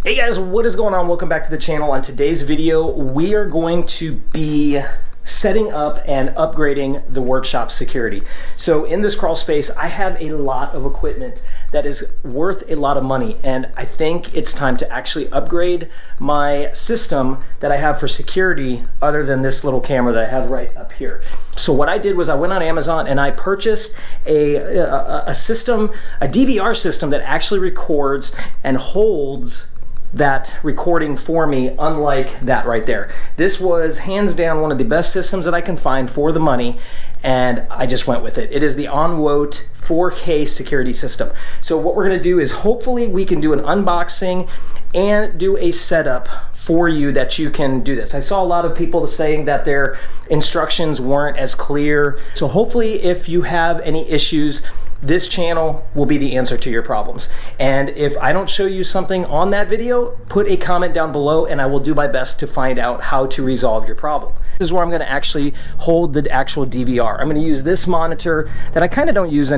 Hey guys, what is going on? Welcome back to the channel. On today's video, we are going to be setting up and upgrading the workshop security. So in this crawl space, I have a lot of equipment that is worth a lot of money, and I think it's time to actually upgrade my system that I have for security other than this little camera that I have right up here. So what I did was I went on Amazon and I purchased a system, a DVR system that actually records and holds that recording for me, unlike that right there. This was hands down one of the best systems that I can find for the money, and I just went with it. It is the Onwote 4K security system. So what we're gonna do is hopefully we can do an unboxing and do a setup for you that you can do this. I saw a lot of people saying that their instructions weren't as clear. So hopefully if you have any issues, this channel will be the answer to your problems. And if I don't show you something on that video, put a comment down below and I will do my best to find out how to resolve your problem. This is where I'm gonna actually hold the actual DVR. I'm gonna use this monitor that I kind of don't use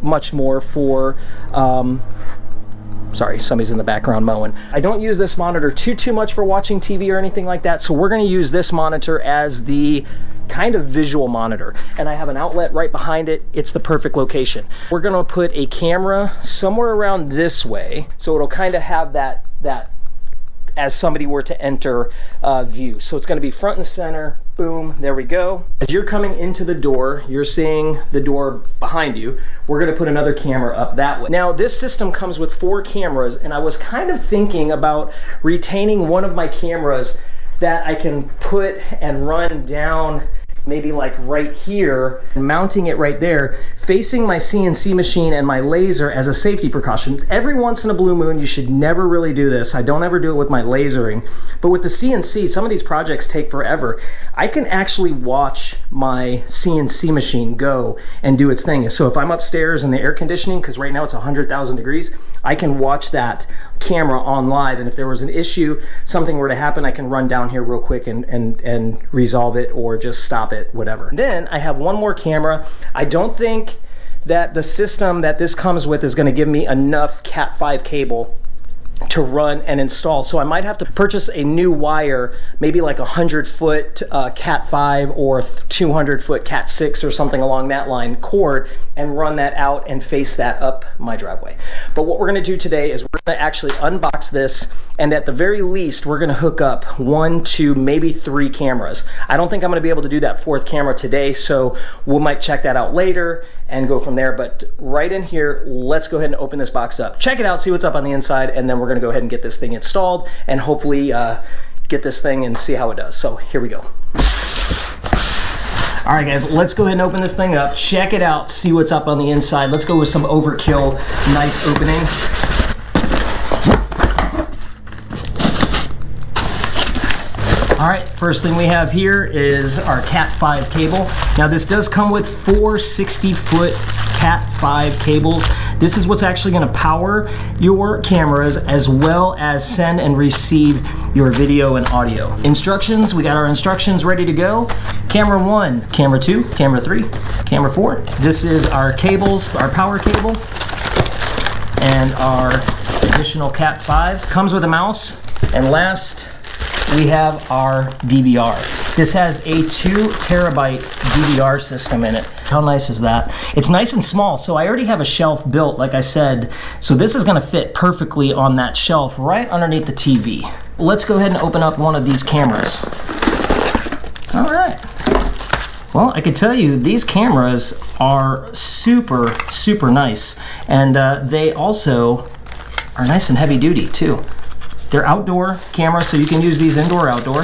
much more for, sorry, somebody's in the background mowing. I don't use this monitor too much for watching TV or anything like that, so we're gonna use this monitor as the kind of visual monitor, and I have an outlet right behind it. It's the perfect location. We're gonna put a camera somewhere around this way, so it'll kind of have that as somebody were to enter view. So it's gonna be front and center, boom, there we go. As you're coming into the door, you're seeing the door behind you. We're gonna put another camera up that way. Now this system comes with 4 cameras, and I was kind of thinking about retaining one of my cameras that I can put and run down maybe like right here, and mounting it right there, facing my CNC machine and my laser as a safety precaution. Every once in a blue moon, you should never really do this. I don't ever do it with my lasering, but with the CNC, some of these projects take forever. I can actually watch my CNC machine go and do its thing. So if I'm upstairs in the air conditioning, because right now it's 100,000 degrees, I can watch that camera on live, and if there was an issue, something were to happen, I can run down here real quick and resolve it or just stop it, whatever. Then I have one more camera. I don't think that the system that this comes with is going to give me enough Cat 5 cable to run and install, so I might have to purchase a new wire, maybe like 100-foot Cat 5 or 200-foot Cat 6 or something along that line cord, and run that out and face that up my driveway. But what we're going to do today is we're going to actually unbox this, and at the very least we're going to hook up 1, 2, maybe 3 cameras. I don't think I'm going to be able to do that 4th camera today, so we might check that out later and go from there. But right in here, let's go ahead and open this box up, check it out, see what's up on the inside, and then we're gonna go ahead and get this thing installed and hopefully get this thing and see how it does. So here we go. All right guys, let's go ahead and open this thing up, check it out, see what's up on the inside. Let's go with some overkill knife opening. All right, first thing we have here is our Cat 5 cable. Now this does come with 4 60-foot Cat 5 cables. This is what's actually gonna power your cameras as well as send and receive your video and audio. Instructions, we got our instructions ready to go. Camera 1, camera 2, camera 3, camera 4. This is our cables, our power cable, and our additional Cat 5. Comes with a mouse, and last, we have our DVR. This has a 2 terabyte DVR system in it. How nice is that? It's nice and small, so I already have a shelf built, like I said, so this is gonna fit perfectly on that shelf right underneath the TV. Let's go ahead and open up one of these cameras. All right. Well, I could tell you these cameras are super, super nice, and they also are nice and heavy duty too. They're outdoor cameras, so you can use these indoor, outdoor.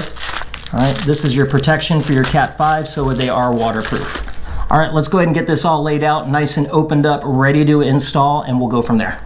All right, this is your protection for your Cat 5, so they are waterproof. All right, let's go ahead and get this all laid out, nice and opened up, ready to install, and we'll go from there.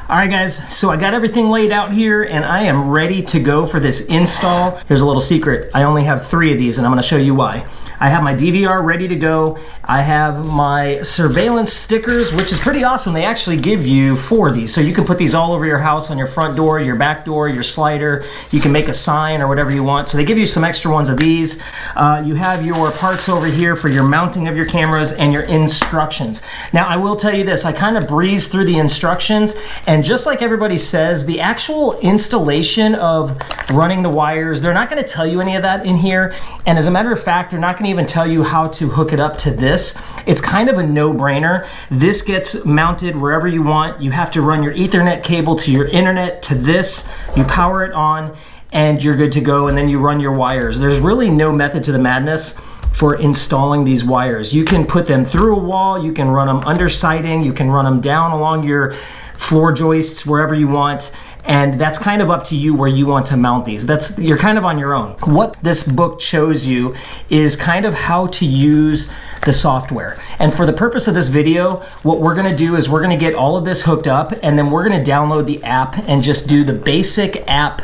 All right guys, so I got everything laid out here and I am ready to go for this install. Here's a little secret. I only have 3 of these and I'm gonna show you why. I have my DVR ready to go. I have my surveillance stickers, which is pretty awesome. They actually give you 4 of these. So you can put these all over your house, on your front door, your back door, your slider. You can make a sign or whatever you want. So they give you some extra ones of these. You have your parts over here for your mounting of your cameras and your instructions. Now I will tell you this, I kind of breezed through the instructions, and And just like everybody says, the actual installation of running the wires, they're not going to tell you any of that in here. And as a matter of fact, they're not going to even tell you how to hook it up to this. It's kind of a no-brainer. This gets mounted wherever you want. You have to run your Ethernet cable to your internet to this. You power it on and you're good to go, and then you run your wires. There's really no method to the madness for installing these wires. You can put them through a wall, you can run them under siding, you can run them down along your floor joists, wherever you want, and that's kind of up to you where you want to mount these. You're kind of on your own. What this book shows you is kind of how to use the software. And for the purpose of this video, what we're gonna do is we're gonna get all of this hooked up, and then we're gonna download the app and just do the basic app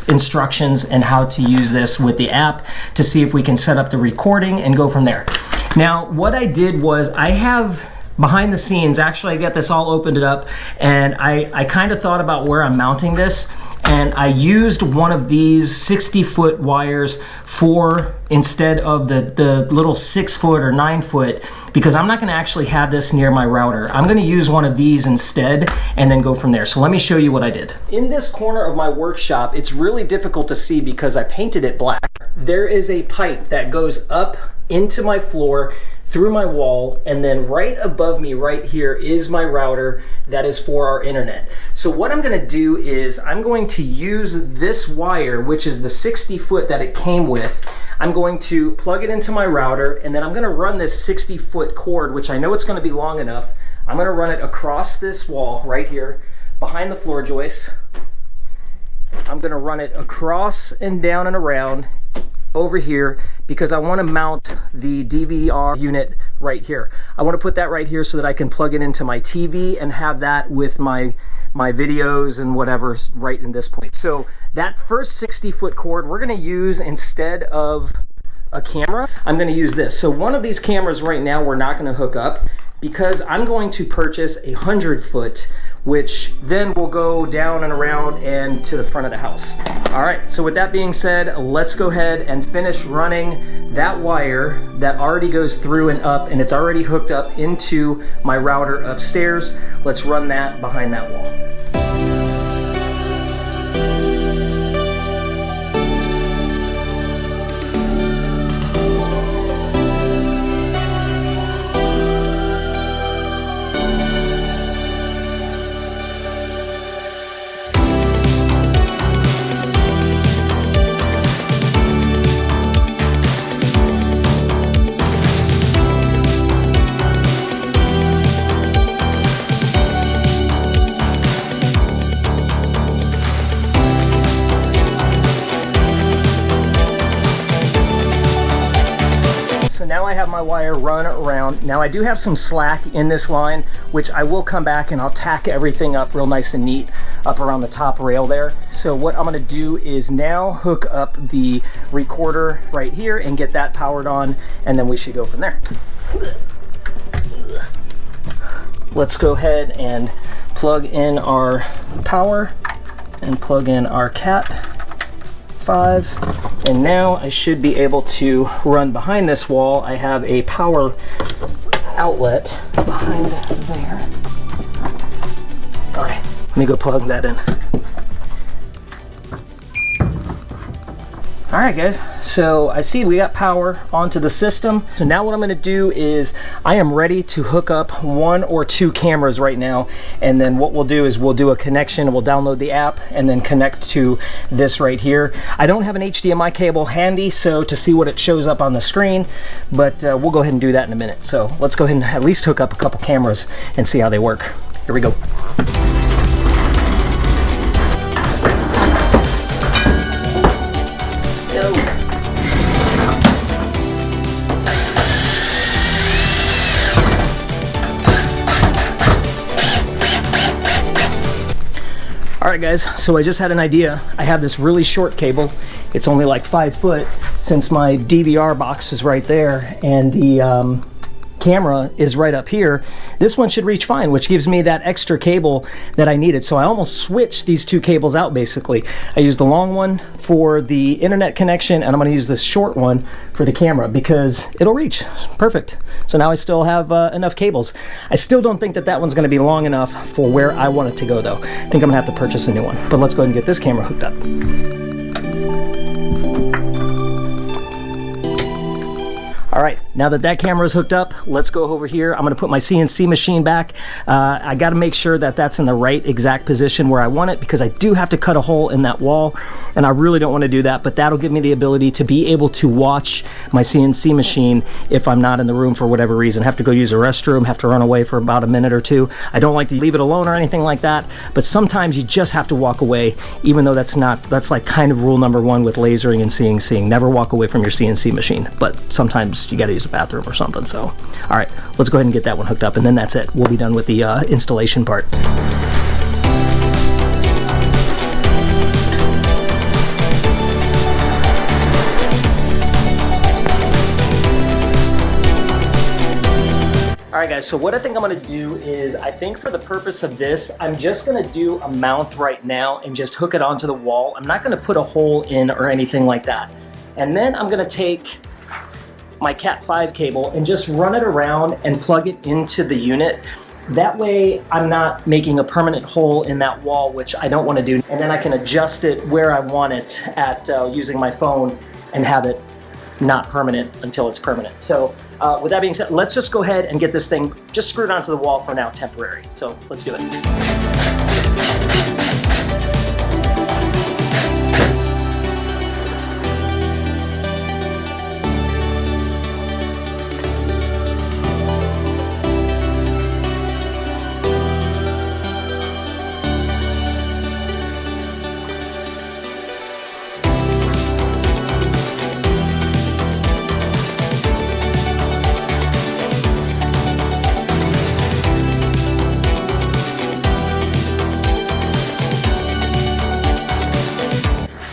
instructions and how to use this with the app to see if we can set up the recording and go from there. Now, what I did was I have behind the scenes, actually I got this all opened it up, and I kind of thought about where I'm mounting this, and I used one of these 60-foot wires instead of the little 6-foot or 9-foot, because I'm not going to actually have this near my router. I'm going to use one of these instead and then go from there. So let me show you what I did. In this corner of my workshop, it's really difficult to see because I painted it black. There is a pipe that goes up into my floor through my wall, and then right above me right here is my router that is for our internet. So what I'm going to do is I'm going to use this wire, which is the 60-foot that it came with. I'm going to plug it into my router, and then I'm going to run this 60-foot cord, which I know it's going to be long enough. I'm going to run it across this wall right here behind the floor joist. I'm going to run it across and down and around over here because I want to mount the DVR unit right here. I want to put that right here so that I can plug it into my TV and have that with my videos and whatever right in this point. So that first 60-foot cord we're going to use instead of a camera. I'm going to use this. So one of these cameras right now we're not going to hook up because I'm going to purchase a 100-foot, which then will go down and around and to the front of the house. All right, so with that being said, let's go ahead and finish running that wire that already goes through and up, and it's already hooked up into my router upstairs. Let's run that behind that wall. So now I have my wire run around. Now I do have some slack in this line, which I will come back and I'll tack everything up real nice and neat up around the top rail there. So what I'm gonna do is now hook up the recorder right here and get that powered on, and then we should go from there. Let's go ahead and plug in our power and plug in our Cat 5, and now I should be able to run behind this wall. I have a power outlet behind there. Okay, let me go plug that in. All right, guys, so I see we got power onto the system. So now what I'm gonna do is I am ready to hook up 1 or 2 cameras right now. And then what we'll do is we'll do a connection, we'll download the app and then connect to this right here. I don't have an HDMI cable handy, so to see what it shows up on the screen, but we'll go ahead and do that in a minute. So let's go ahead and at least hook up a couple cameras and see how they work. Here we go. Alright guys, so I just had an idea. I have this really short cable. It's only like 5 foot since my DVR box is right there, and the camera is right up here, this one should reach fine, which gives me that extra cable that I needed. So I almost switched these two cables out basically. I used the long one for the internet connection, and I'm going to use this short one for the camera because it'll reach perfect. So now I still have enough cables. I still don't think that that one's going to be long enough for where I want it to go though. I think I'm going to have to purchase a new one. But let's go ahead and get this camera hooked up. All right, now that that camera is hooked up, let's go over here. I'm gonna put my CNC machine back. I gotta make sure that that's in the right exact position where I want it, because I do have to cut a hole in that wall, and I really don't wanna do that, but that'll give me the ability to be able to watch my CNC machine if I'm not in the room for whatever reason. Have to go use a restroom, have to run away for about a minute or two. I don't like to leave it alone or anything like that, but sometimes you just have to walk away, even though that's like kind of rule number one with lasering and CNCing. Never walk away from your CNC machine, but sometimes you got to use a bathroom or something. So all right, let's go ahead and get that one hooked up, and then that's it. We'll be done with the installation part. All right guys, so what I think I'm gonna do is, I think for the purpose of this, I'm just gonna do a mount right now and just hook it onto the wall. I'm not gonna put a hole in or anything like that. And then I'm gonna take my Cat 5 cable and just run it around and plug it into the unit. That way I'm not making a permanent hole in that wall, which I don't want to do. And then I can adjust it where I want it at using my phone and have it not permanent until it's permanent. So with that being said, let's just go ahead and get this thing just screwed onto the wall for now, temporary. So let's do it.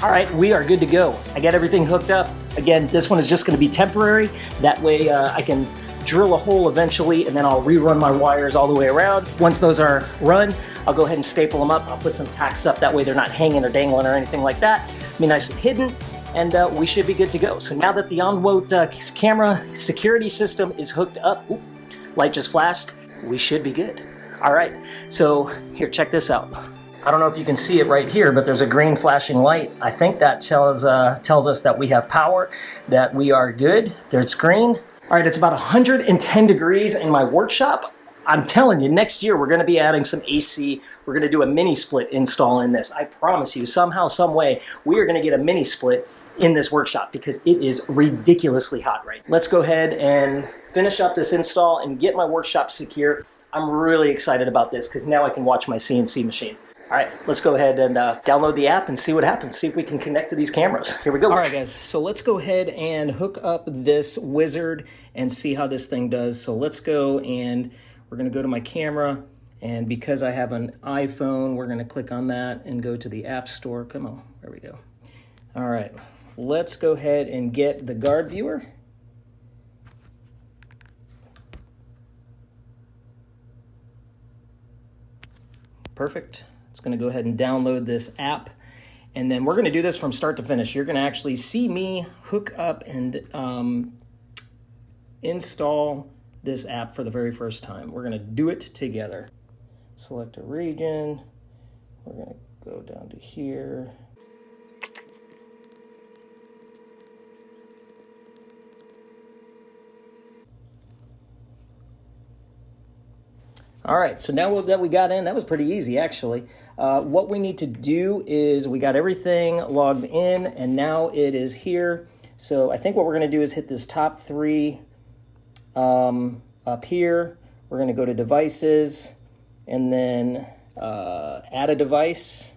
All right, we are good to go. I got everything hooked up. Again, this one is just gonna be temporary. That way I can drill a hole eventually, and then I'll rerun my wires all the way around. Once those are run, I'll go ahead and staple them up. I'll put some tacks up, that way they're not hanging or dangling or anything like that. Be nice and hidden, and we should be good to go. So now that the Onwote camera security system is hooked up, oop, light just flashed, we should be good. All right, so here, check this out. I don't know if you can see it right here, but there's a green flashing light. I think that tells us that we have power, that we are good. There's green. All right, it's about 110 degrees in my workshop. I'm telling you, next year we're gonna be adding some AC. We're gonna do a mini split install in this. I promise you, somehow, some way, we are gonna get a mini split in this workshop because it is ridiculously hot right now. Let's go ahead and finish up this install and get my workshop secure. I'm really excited about this because now I can watch my CNC machine. All right, let's go ahead and download the app and see what happens. See if we can connect to these cameras. Here we go. All right, guys, so let's go ahead and hook up this wizard and see how this thing does. So let's go, and we're gonna go to my camera, and because I have an iPhone, we're gonna click on that and go to the App Store. Come on, there we go. All right, let's go ahead and get the guard viewer. Perfect. It's going to go ahead and download this app, and then we're going to do this from start to finish. You're going to actually see me hook up and install this app for the very first time. We're going to do it together. Select a region. We're going to go down to here. All right, so now that we got in, that was pretty easy actually. What we need to do is we got everything logged in, and now it is here. So I think what we're gonna do is hit this top three up here. We're gonna go to devices, and then add a device.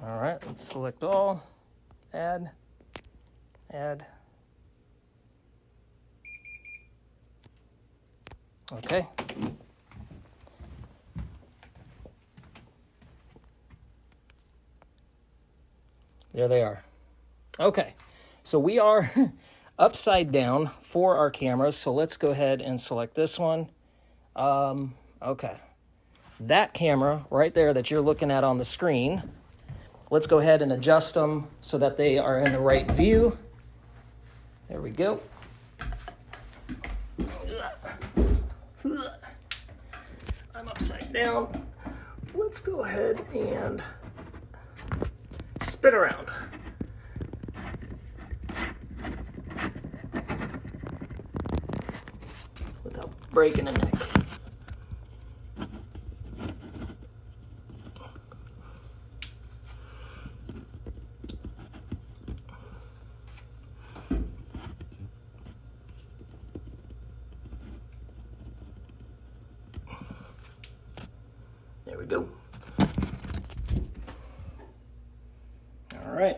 All right, let's select all, add. Okay. There they are. Okay, so we are upside down for our cameras. So let's go ahead and select this one. Okay, that camera right there that you're looking at on the screen, let's go ahead and adjust them so that they are in the right view. There we go. I'm upside down. Let's go ahead and spin around. Without breaking a neck. There we go. All right.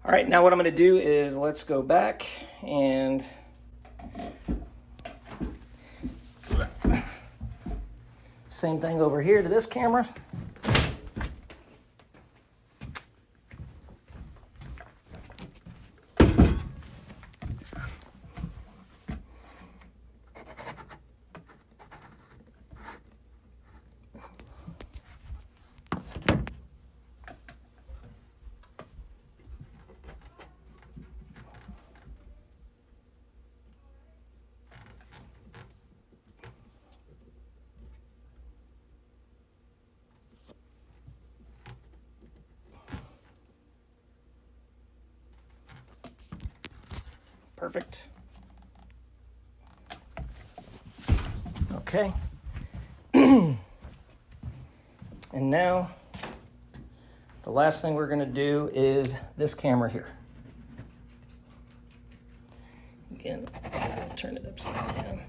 All right, now what I'm going to do is let's go back and same thing over here to this camera. Perfect. Okay. And now the last thing we're going to do is this camera here. Again, I'll turn it upside down.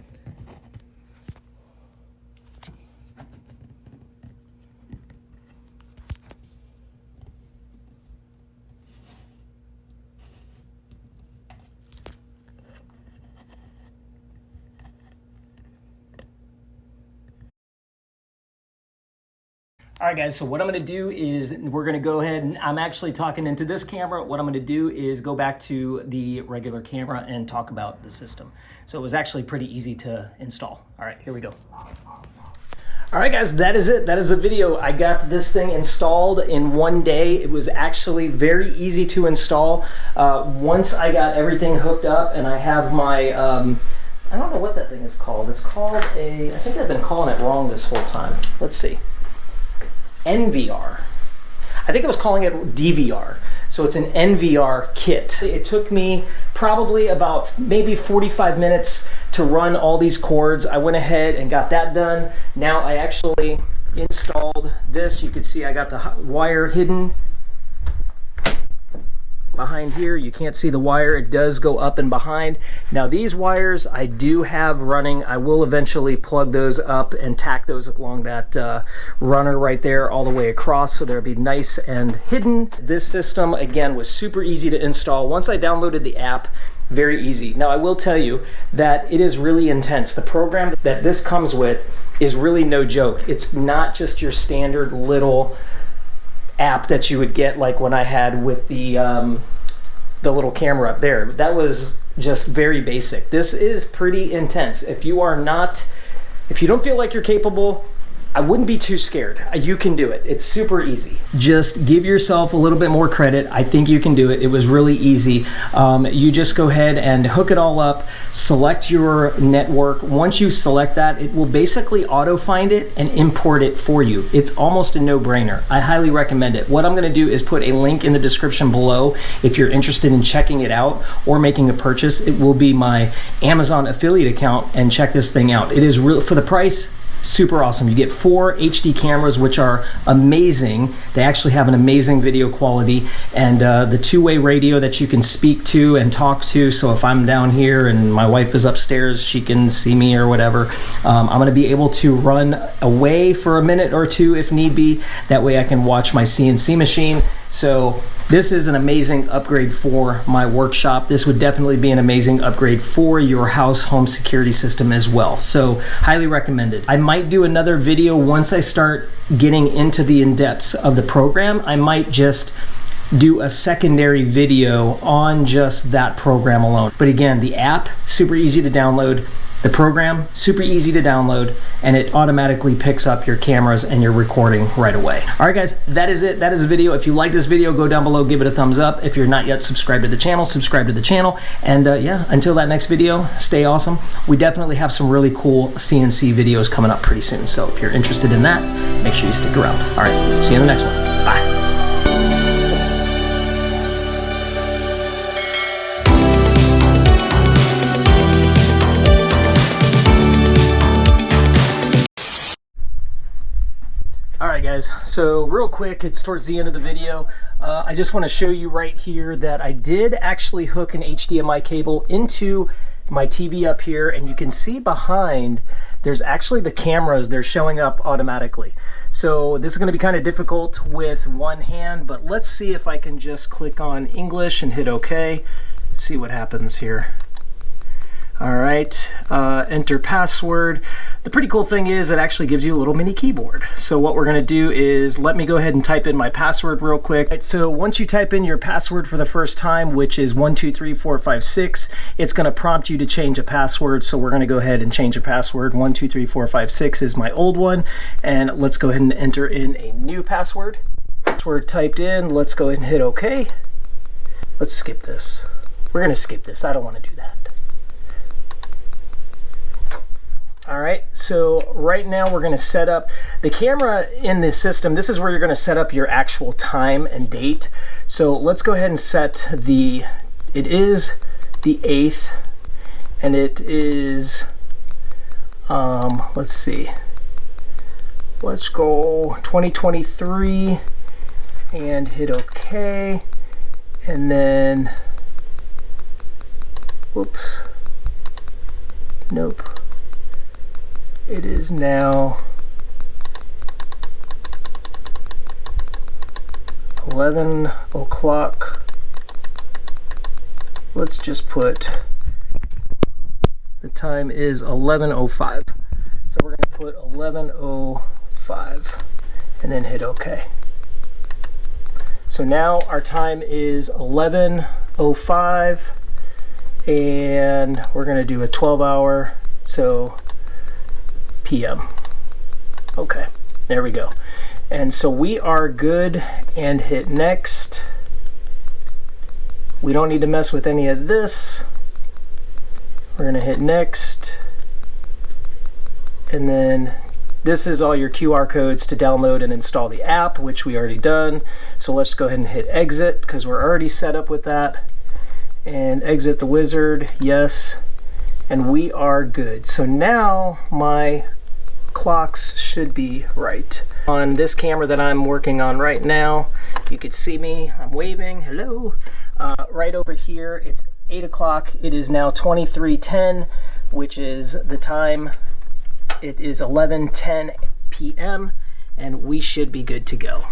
All right, guys, so what I'm going to do is we're going to go ahead and I'm actually talking into this camera. What I'm going to do is go back to the regular camera and talk about the system. So it was actually pretty easy to install. All right, here we go. All right, guys, that is it. That is the video. I got this thing installed in one day. It was actually very easy to install. Once I got everything hooked up and I have my, I don't know what that thing is called. It's called I think I've been calling it wrong this whole time. Let's see. NVR. I think I was calling it DVR. So it's an NVR kit. It took me probably about maybe 45 minutes to run all these cords. I went ahead and got that done. Now I actually installed this. You can see I got the wire hidden behind here. You can't see the wire. It does go up and behind. Now these wires I do have running. I will eventually plug those up and tack those along that runner right there all the way across so they'll be nice and hidden. This system again was super easy to install. Once I downloaded the app, very easy. Now I will tell you that it is really intense. The program that this comes with is really no joke. It's not just your standard little app that you would get like when I had with the little camera up there. That was just very basic. This is pretty intense. If you don't feel like you're capable, I wouldn't be too scared. You can do it. It's super easy. Just give yourself a little bit more credit. I think you can do it. It was really easy. You just go ahead and hook it all up, select your network. Once you select that, it will basically auto-find it and import it for you. It's almost a no-brainer. I highly recommend it. What I'm gonna do is put a link in the description below if you're interested in checking it out or making a purchase. It will be my Amazon affiliate account, and check this thing out. It is real for the price. Super awesome. You get 4 HD cameras, which are amazing. They actually have an amazing video quality, and the two-way radio that you can speak to and talk to. So if I'm down here and my wife is upstairs, she can see me or whatever. I'm going to be able to run away for a minute or two if need be. That way I can watch my CNC machine. So this is an amazing upgrade for my workshop. This would definitely be an amazing upgrade for your house home security system as well. So highly recommended. I might do another video once I start getting into the in-depths of the program. I might just do a secondary video on just that program alone. But again, the app, super easy to download. The program, super easy to download, and it automatically picks up your cameras and your recording right away. All right, guys, that is it. That is the video. If you like this video, go down below, give it a thumbs up. If you're not yet subscribed to the channel, subscribe to the channel. And yeah, until that next video, stay awesome. We definitely have some really cool CNC videos coming up pretty soon. So if you're interested in that, make sure you stick around. All right, see you in the next one. Bye. Alright guys, so real quick, it's towards the end of the video. I just want to show you right here that I did actually hook an HDMI cable into my TV up here, and you can see behind there's actually the cameras, they're showing up automatically. So this is going to be kind of difficult with one hand, but let's see if I can just click on English and hit OK. See what happens here. All right, enter password. The pretty cool thing is it actually gives you a little mini keyboard. So what we're gonna do is, let me go ahead and type in my password real quick. Right, so once you type in your password for the first time, which is 123456, it's gonna prompt you to change a password. So we're gonna go ahead and change a password. 123456 is my old one. And let's go ahead and enter in a new password. Password typed in, let's go ahead and hit OK. Let's skip this. We're gonna skip this, I don't wanna do that. All right, so right now we're gonna set up the camera in this system. This is where you're gonna set up your actual time and date. So let's go ahead and set it is the 8th, and it is, let's see, let's go 2023 and hit OK. And then, whoops, nope. It is now 11 o'clock. Let's just put, the time is 11:05. So we're going to put 11:05 and then hit OK. So now our time is 11:05 and we're going to do a 12-hour, so PM. Okay, there we go. And so we are good, and hit next. We don't need to mess with any of this. We're gonna hit next. And then this is all your QR codes to download and install the app, which we already done. So let's go ahead and hit exit because we're already set up with that. And exit the wizard, yes. And we are good. So now my clocks should be right. On this camera that I'm working on right now, you can see me, I'm waving, hello. Right over here, it's 8 o'clock. It is now 23:10, which is the time. It is 11:10 p.m. and we should be good to go.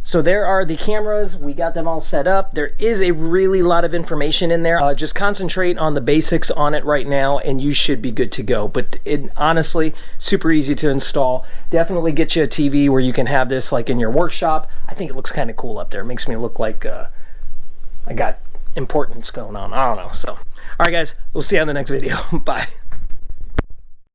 So there are the cameras. We got them all set up. There is a really lot of information in there. Just concentrate on the basics on it right now and you should be good to go. But honestly, super easy to install. Definitely get you a TV where you can have this like in your workshop. I think it looks kind of cool up there. It makes me look like I got importance going on. I don't know. So, all right guys, we'll see you on the next video. Bye.